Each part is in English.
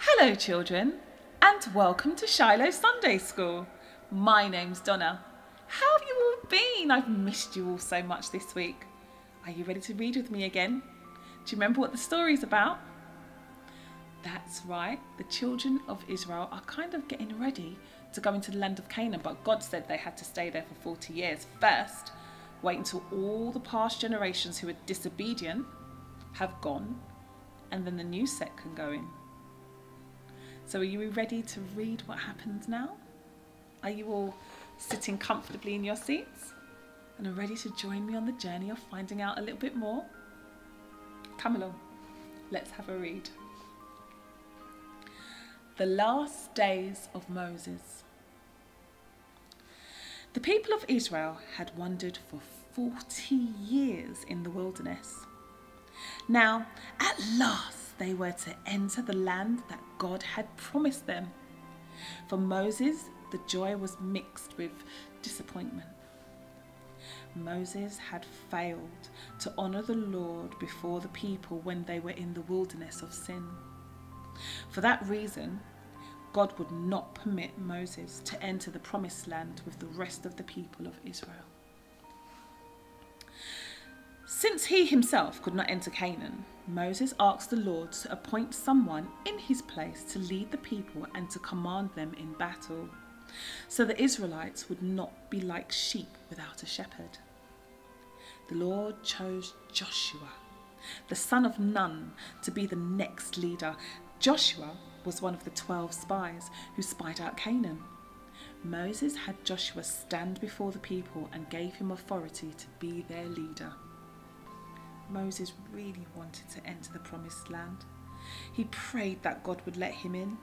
Hello children, and welcome to Shiloh Sunday School. My name's Donna. How have you all been? I've missed you all so much this week. Are you ready to read with me again? Do you remember what the story's about? That's right, the children of Israel are kind of getting ready to go into the land of Canaan, but God said they had to stay there for 40 years. First, wait until all the past generations who were disobedient have gone, and then the new set can go in. So are you ready to read what happens now? Are you all sitting comfortably in your seats and are ready to join me on the journey of finding out a little bit more? Come along, let's have a read. The last days of Moses. The people of Israel had wandered for 40 years in the wilderness. Now, at last, they were to enter the land that God had promised them. For Moses, the joy was mixed with disappointment. Moses had failed to honour the Lord before the people when they were in the wilderness of sin. For that reason, God would not permit Moses to enter the promised land with the rest of the people of Israel. Since he himself could not enter Canaan, Moses asked the Lord to appoint someone in his place to lead the people and to command them in battle, so the Israelites would not be like sheep without a shepherd. The Lord chose Joshua, the son of Nun, to be the next leader. Joshua was one of the 12 spies who spied out Canaan. Moses had Joshua stand before the people and gave him authority to be their leader. Moses really wanted to enter the promised land. He prayed that God would let him in,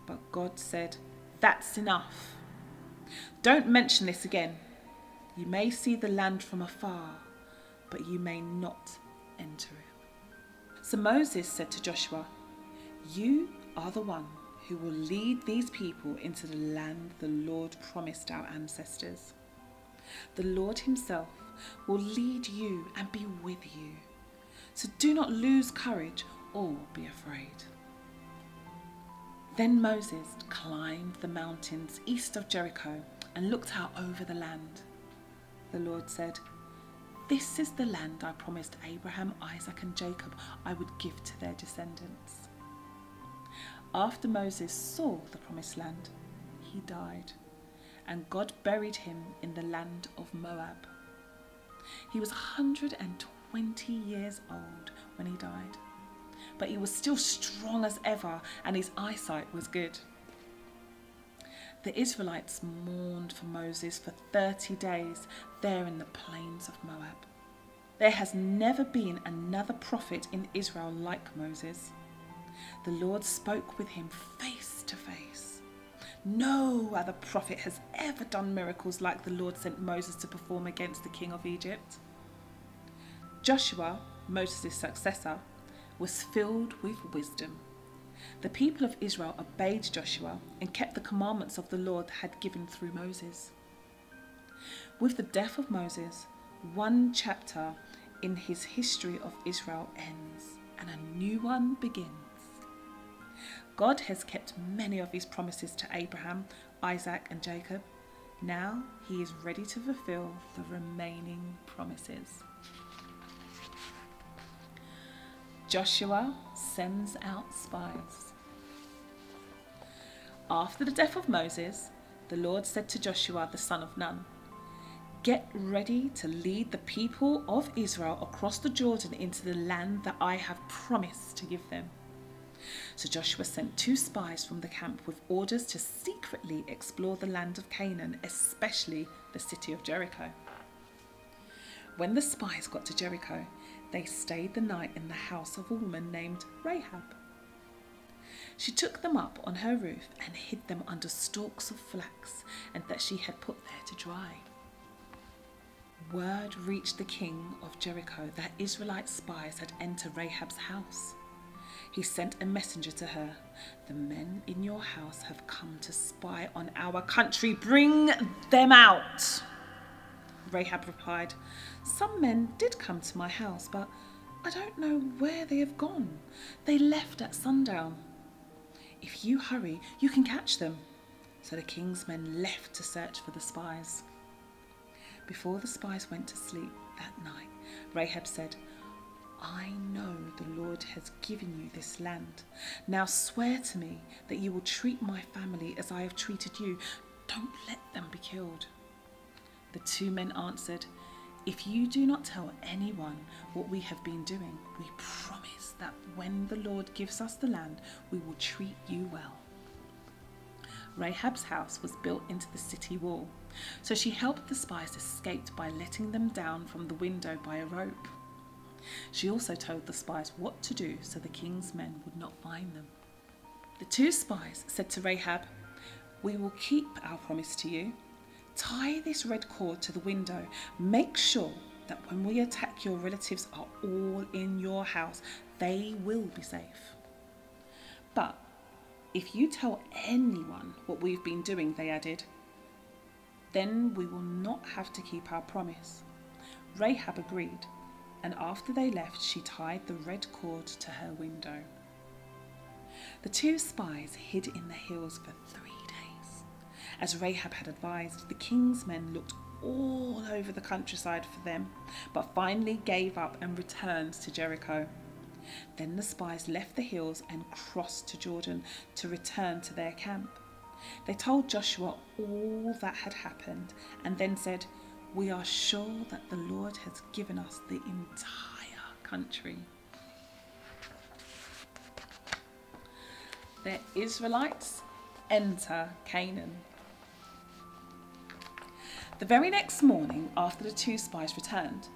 but God said, "That's enough. Don't mention this again. You may see the land from afar, but you may not enter it." So Moses said to Joshua, "You are the one who will lead these people into the land the Lord promised our ancestors. The Lord himself will lead you and be with you. So do not lose courage or be afraid." Then Moses climbed the mountains east of Jericho and looked out over the land. The Lord said, "This is the land I promised Abraham, Isaac and Jacob I would give to their descendants." After Moses saw the promised land, he died, and God buried him in the land of Moab. He was 120 years old when he died, but he was still strong as ever and his eyesight was good. The Israelites mourned for Moses for 30 days there in the plains of Moab. There has never been another prophet in Israel like Moses. The Lord spoke with him face to face. No other prophet has ever done miracles like the Lord sent Moses to perform against the king of Egypt. Joshua, Moses' successor, was filled with wisdom. The people of Israel obeyed Joshua and kept the commandments of the Lord had given through Moses. With the death of Moses, one chapter in his history of Israel ends and a new one begins. God has kept many of his promises to Abraham, Isaac and Jacob. Now he is ready to fulfill the remaining promises. Joshua sends out spies. After the death of Moses, the Lord said to Joshua, the son of Nun, "Get ready to lead the people of Israel across the Jordan into the land that I have promised to give them." So Joshua sent 2 spies from the camp with orders to secretly explore the land of Canaan, especially the city of Jericho. When the spies got to Jericho, they stayed the night in the house of a woman named Rahab. She took them up on her roof and hid them under stalks of flax and that she had put there to dry. Word reached the king of Jericho that Israelite spies had entered Rahab's house. He sent a messenger to her. "The men in your house have come to spy on our country. Bring them out." Rahab replied, "Some men did come to my house, but I don't know where they have gone. They left at sundown." If you hurry, you can catch them." So the king's men left to search for the spies. Before the spies went to sleep that night, Rahab said, "I know the Lord has given you this land. Now swear to me that you will treat my family as I have treated you. Don't let them be killed." The two men answered, "If you do not tell anyone what we have been doing, we promise that when the Lord gives us the land, we will treat you well." Rahab's house was built into the city wall, so she helped the spies escape by letting them down from the window by a rope. She also told the spies what to do so the king's men would not find them. The two spies said to Rahab, "We will keep our promise to you. Tie this red cord to the window. Make sure that when we attack, your relatives are all in your house. They will be safe. But if you tell anyone what we've been doing," they added, "then we will not have to keep our promise." Rahab agreed, and after they left, she tied the red cord to her window. The two spies hid in the hills for 3 days. As Rahab had advised, the king's men looked all over the countryside for them, but finally gave up and returned to Jericho. Then the spies left the hills and crossed to Jordan to return to their camp. They told Joshua all that had happened and then said, "We are sure that the Lord has given us the entire country." The Israelites enter Canaan. The very next morning, after the two spies returned,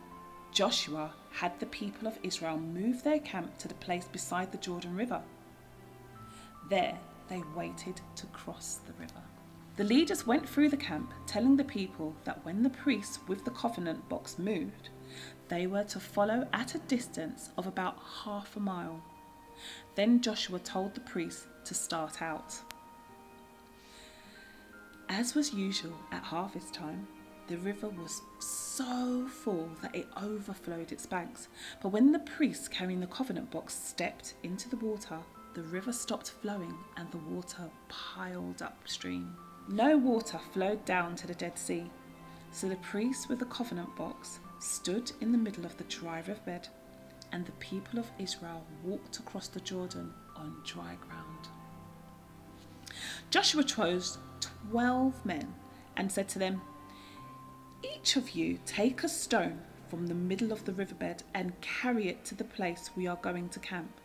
Joshua had the people of Israel move their camp to the place beside the Jordan River. There they waited to cross the river. The leaders went through the camp, telling the people that when the priests with the covenant box moved, they were to follow at a distance of about half a mile. Then Joshua told the priests to start out. As was usual at harvest time, the river was so full that it overflowed its banks. But when the priests carrying the covenant box stepped into the water, the river stopped flowing and the water piled upstream. No water flowed down to the Dead Sea. So the priests with the covenant box stood in the middle of the dry riverbed, and the people of Israel walked across the Jordan on dry ground. Joshua chose 12 men and said to them, "Each of you take a stone from the middle of the riverbed and carry it to the place we are going to camp."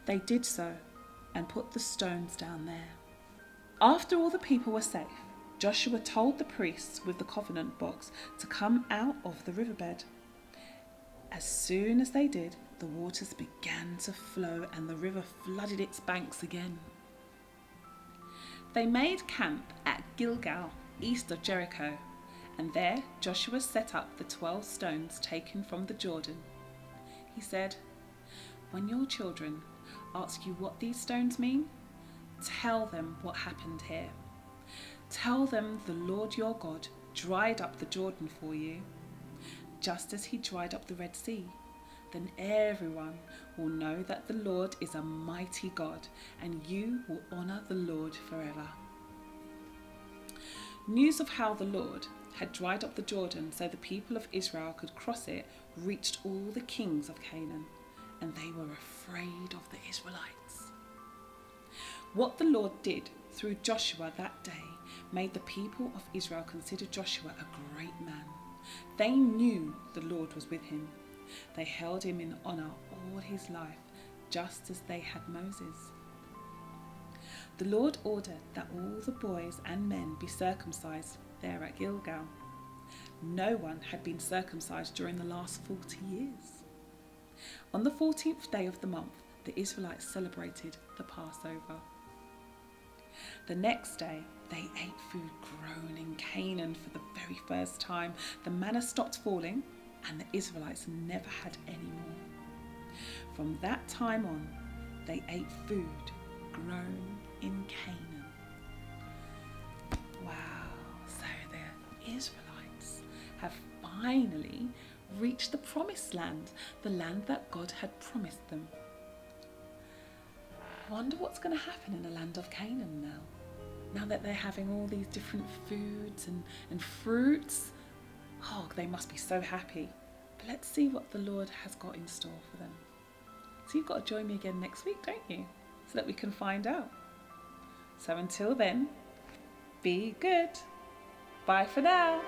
They did so and put the stones down there. After all the people were safe, Joshua told the priests with the covenant box to come out of the riverbed. As soon as they did, the waters began to flow and the river flooded its banks again. They made camp at Gilgal, east of Jericho, and there Joshua set up the 12 stones taken from the Jordan. He said, "When your children ask you what these stones mean, tell them what happened here. Tell them the Lord your God dried up the Jordan for you, just as he dried up the Red Sea. Then everyone will know that the Lord is a mighty God, and you will honour the Lord forever." News of how the Lord had dried up the Jordan so the people of Israel could cross it reached all the kings of Canaan, and they were afraid of the Israelites. What the Lord did through Joshua that day made the people of Israel consider Joshua a great man. They knew the Lord was with him. They held him in honour all his life, just as they had Moses. The Lord ordered that all the boys and men be circumcised there at Gilgal. No one had been circumcised during the last 40 years. On the 14th day of the month, the Israelites celebrated the Passover. The next day, they ate food grown in Canaan for the very first time. The manna stopped falling, and the Israelites never had any more. From that time on, they ate food grown in Canaan. Wow, so the Israelites have finally reached the promised land, the land that God had promised them. I wonder what's going to happen in the land of Canaan now that they're having all these different foods and fruits. Oh, they must be so happy. But let's see what the Lord has got in store for them. So you've got to join me again next week, don't you? So that we can find out. So until then, be good. Bye for now.